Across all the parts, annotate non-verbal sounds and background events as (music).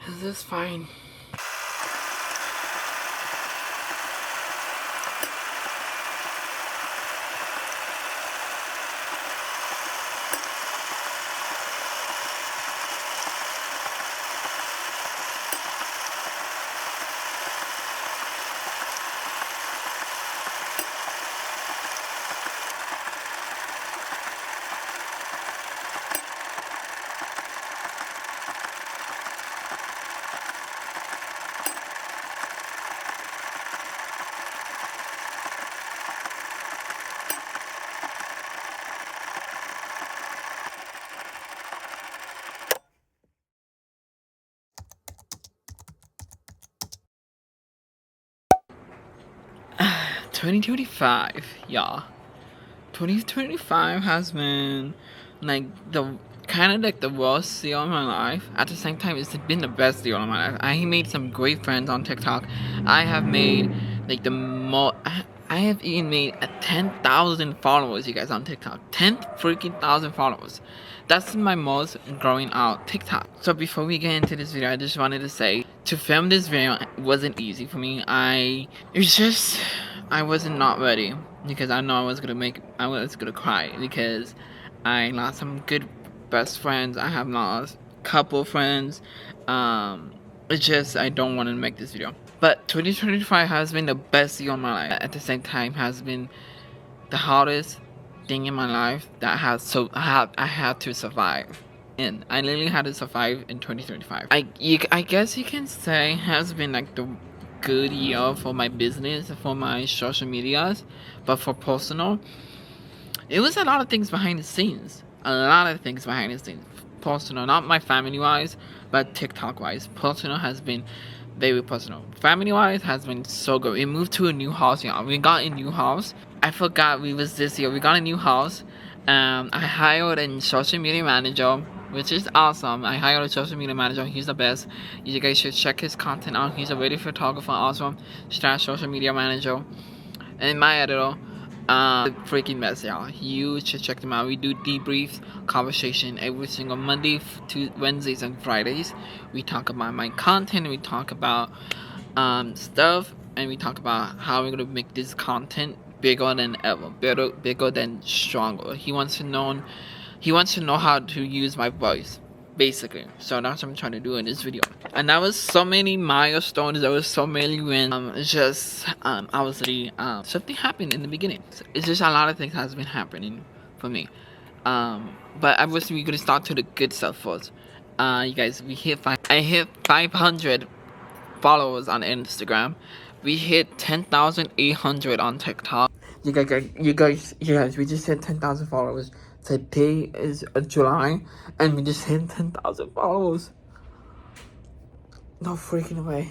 Is this fine? (sighs) 2025, yeah. 2025 has been like the kind of like the worst year of my life. At the same time, it's been the best year of my life. I made some great friends on TikTok. I have made like the more. I have even made 10,000 followers, you guys, on TikTok. 10 freaking thousand followers. That's my most growing out TikTok. So before we get into this video, I just wanted to say to film this video wasn't easy for me. It was just I wasn't not ready because I know I was gonna cry because I lost some good best friends. I have lost couple friends. It's just I don't want to make this video. But 2025 has been the best year of my life. At the same time, has been the hardest thing in my life that I had to survive. And I literally had to survive in 2025. I guess you can say has been like the good year for my business, for my social medias, but for personal, it was a lot of things behind the scenes. A lot of things behind the scenes. Personal, not my family wise, but TikTok wise. Personal has been very personal. Family wise has been so good. We moved to a new house, y'all. We got a new house. I forgot we was this year. We got a new house. I hired a social media manager, which is awesome. I hired a social media manager. He's the best. You guys should check his content out. He's a video photographer, awesome. Slash social media manager. And my editor. Freaking mess, y'all. You should check them out. We do debrief conversation every single Monday to Wednesdays and Fridays. We talk about my content. We talk about stuff, and we talk about how we're gonna make this content bigger than ever, bigger than stronger. He wants to know how to use my voice, basically. So that's what I'm trying to do in this video. And that was so many milestones. There was so many wins. It's just obviously something happened in the beginning. It's just a lot of things has been happening for me. But I wish we could start to the good stuff first. You guys, I hit 500 followers on Instagram. We hit 10,800 on TikTok. You guys, we just hit 10,000 followers. Today is July, and we just hit 10,000 followers. No freaking way.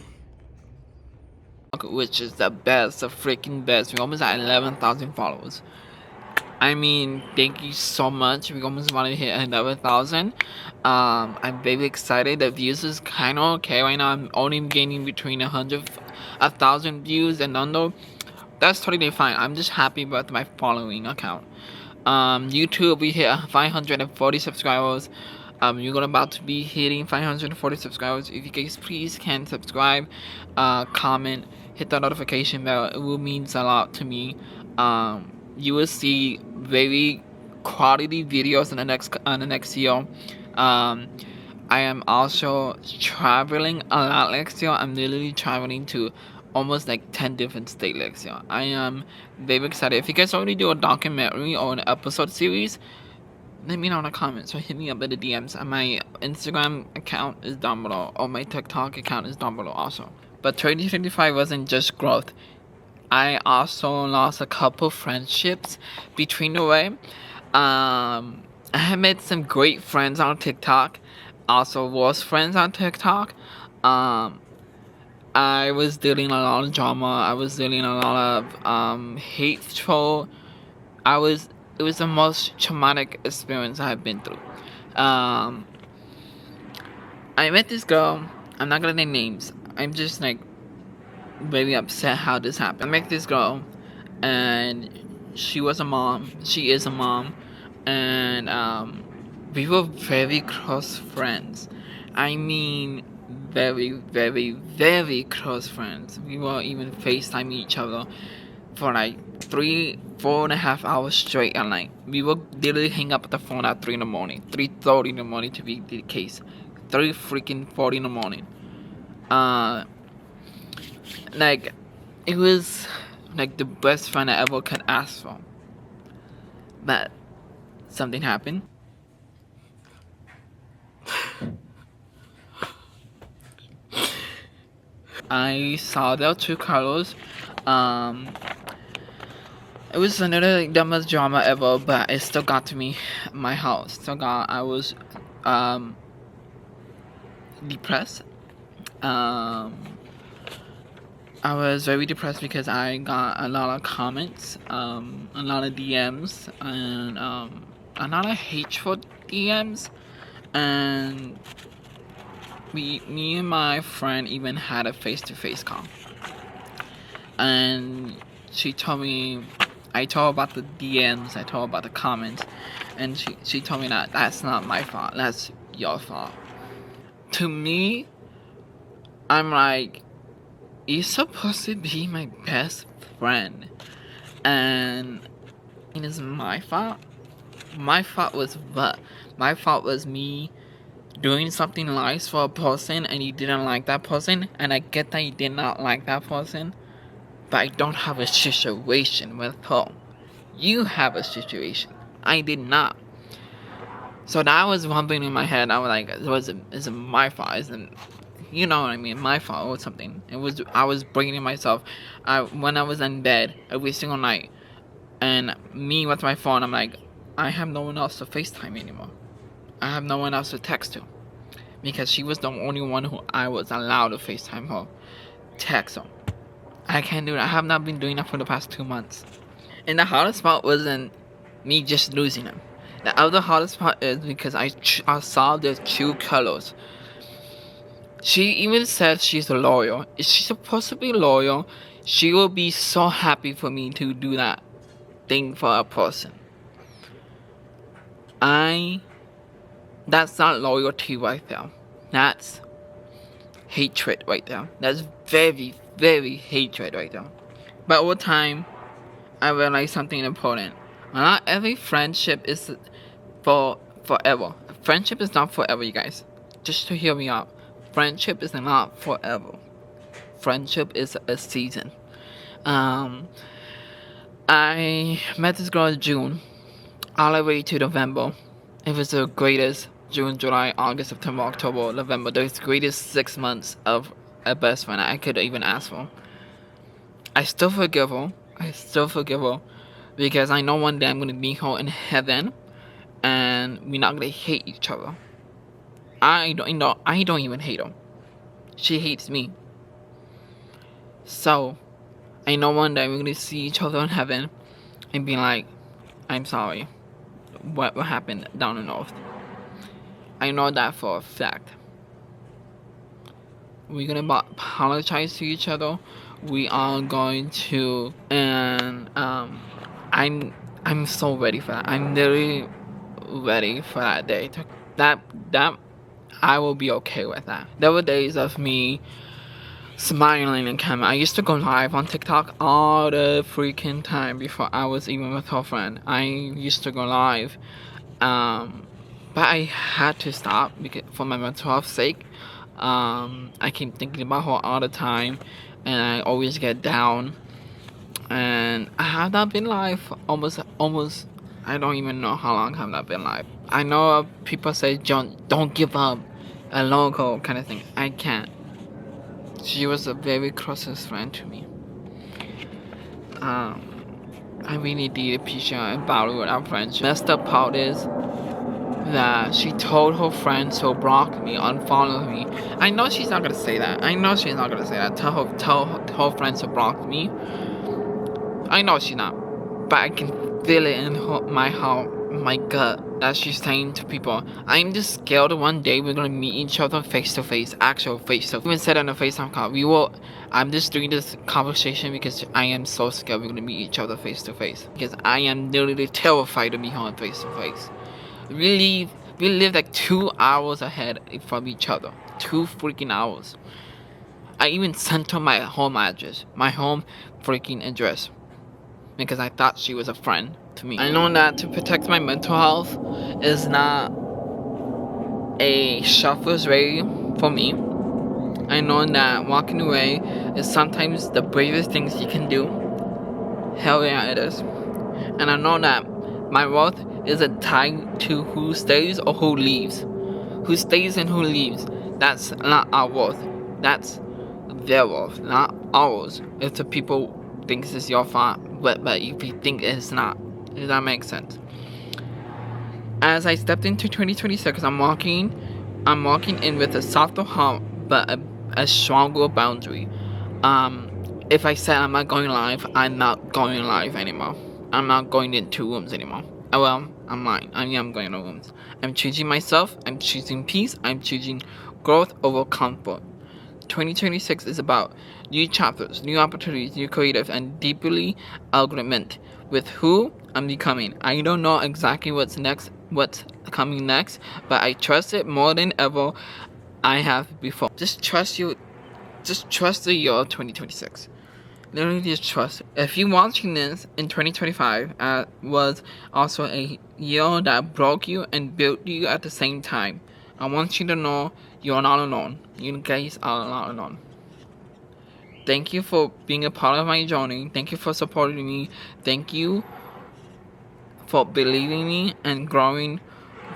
Which is the best, the freaking best. We almost at 11,000 followers. I mean, thank you so much. We almost want to hit 11,000. I'm very excited. The views is kind of okay right now. I'm only gaining between 1,000 views and under. That's totally fine. I'm just happy with my following account. YouTube, we hit 540 subscribers. You're gonna about to be hitting 540 subscribers. If you guys please can subscribe, comment, hit the notification bell. It will means a lot to me. You will see very quality videos in the next year. I am also traveling a lot next year. I'm literally traveling to almost like 10 different states next year. I am very excited. If you guys already do a documentary or an episode series, let me know in the comments or hit me up in the DMs. And my Instagram account is down below, or my TikTok account is down below also. But 2025 wasn't just growth. I also lost a couple friendships between the way. I have met some great friends on TikTok, also worst friends on TikTok. I was dealing a lot of drama. I was dealing a lot of hateful. It was the most traumatic experience I have been through. I met this girl. I'm not gonna name names. I'm just like very upset how this happened. I met this girl, and she was a mom. She is a mom, and we were very close friends. I mean, very, very, very close friends. We were even FaceTiming each other for like 4.5 hours straight at night. We would literally hang up the phone at 3 in the morning, 3:30 in the morning to be the case, 3 freaking 40 in the morning. Like it was like the best friend I ever could ask for. But something happened. I saw their true colors. Um, it was another like, dumbest drama ever, but it still got to me. My house still got. I was um, depressed. Um, I was very depressed because I got a lot of comments, a lot of DMs, and a lot of hateful DMs, and me and my friend even had a face-to-face call, and she told me, I told her about the DMs, I told her about the comments, and she told me that that's not my fault, that's your fault. To me, I'm like, you're supposed to be my best friend, and it is my fault. My fault was what? My fault was me doing something nice for a person and you didn't like that person, and I get that you did not like that person, but I don't have a situation with her. You have a situation. I did not. So that was one thing in my head. I was like, is it my fault? Isn't, you know what I mean? My fault or something. I was blaming myself. When I was in bed every single night, and me with my phone, I'm like, I have no one else to FaceTime anymore. I have no one else to text to, because she was the only one who I was allowed to FaceTime her, text her. I can't do that. I have not been doing that for the past 2 months. And the hardest part wasn't me just losing them. The other hardest part is because I saw the true colors. She even said she's loyal. Is she supposed to be loyal? She will be so happy for me to do that thing for a person. That's not loyalty right there. That's hatred right there. That's very, very hatred right there. But over time, I realized something important. Not every friendship is for forever. Friendship is not forever, you guys. Just to hear me out. Friendship is not forever. Friendship is a season. I met this girl in June, all the way to November. It was the greatest. June, July, August, September, October, November. The greatest 6 months of a best friend I could even ask for. I still forgive her. Because I know one day I'm gonna meet her in heaven, and we're not gonna hate each other. I don't even hate her. She hates me. So I know one day we're gonna see each other in heaven and be like, I'm sorry. What happened down in Earth? I know that for a fact. We're gonna apologize to each other. We are going to, and I'm so ready for that. I'm literally ready for that day. That I will be okay with that. There were days of me smiling in camera. I used to go live on TikTok all the freaking time before I was even with her friend. I used to go live, but I had to stop because for my mental health sake. I keep thinking about her all the time, and I always get down. And I have not been live for almost. I don't even know how long I have not been live. I know people say, "John, don't give up," a logo kind of thing. I can't. She was a very closest friend to me. I really did appreciate and value our friendship. Messed up part is that she told her friends to block me, unfollow me. I know she's not gonna say that. Tell her friends to block me. I know she's not, but I can feel it in my gut that she's saying to people, I'm just scared one day we're gonna meet each other face to face, actual face to face. Even said on a FaceTime call, I'm just doing this conversation because I am so scared we're gonna meet each other face to face. Because I am literally terrified to meet her face to face. We lived like 2 hours ahead from each other. 2 freaking hours. I even sent her my home address. My home freaking address. Because I thought she was a friend to me. I know that to protect my mental health is not a shuffler's way for me. I know that walking away is sometimes the bravest things you can do. Hell yeah, it is. And I know that my worth isn't tied to who stays or who leaves. Who stays and who leaves. That's not our worth. That's their worth, not ours. If the people think this is your fault, but if you think it's not, if that makes sense. As I stepped into 2026, I'm walking in with a softer heart, but a stronger boundary. If I said I'm not going live, I'm not going live anymore. I'm not going into rooms anymore. Oh well, I'm lying. I am going to rooms. I'm choosing myself. I'm choosing peace. I'm choosing growth over comfort. 2026 is about new chapters, new opportunities, new creative, and deeply alignment with who I'm becoming. I don't know exactly what's coming next, but I trust it more than ever I have before. Just trust the year of 2026. Literally just trust it. If you're watching this in 2025, was also a year that broke you and built you at the same time. I want you to know you're not alone. You guys are not alone. Thank you for being a part of my journey. Thank you for supporting me. Thank you for believing me and growing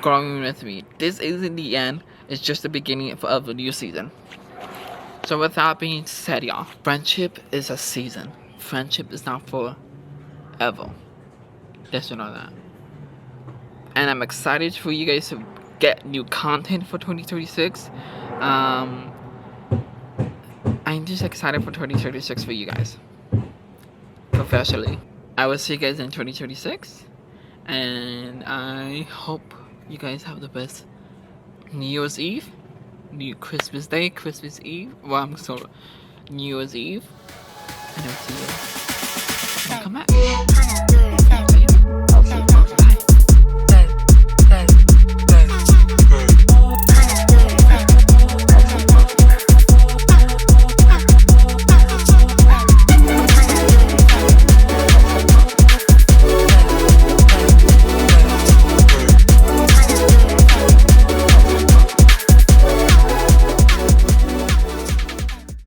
with me. This isn't the end. It's just the beginning of a new season. So with that being said, y'all, friendship is a season. Friendship is not forever. Just know that. And I'm excited for you guys to get new content for 2036. I'm just excited for 2036 for you guys. Professionally. I will see you guys in 2036. And I hope you guys have the best New Year's Eve. New Christmas Day, Christmas Eve. Well, I'm sorry. New Year's Eve. And I'll see you when I come back.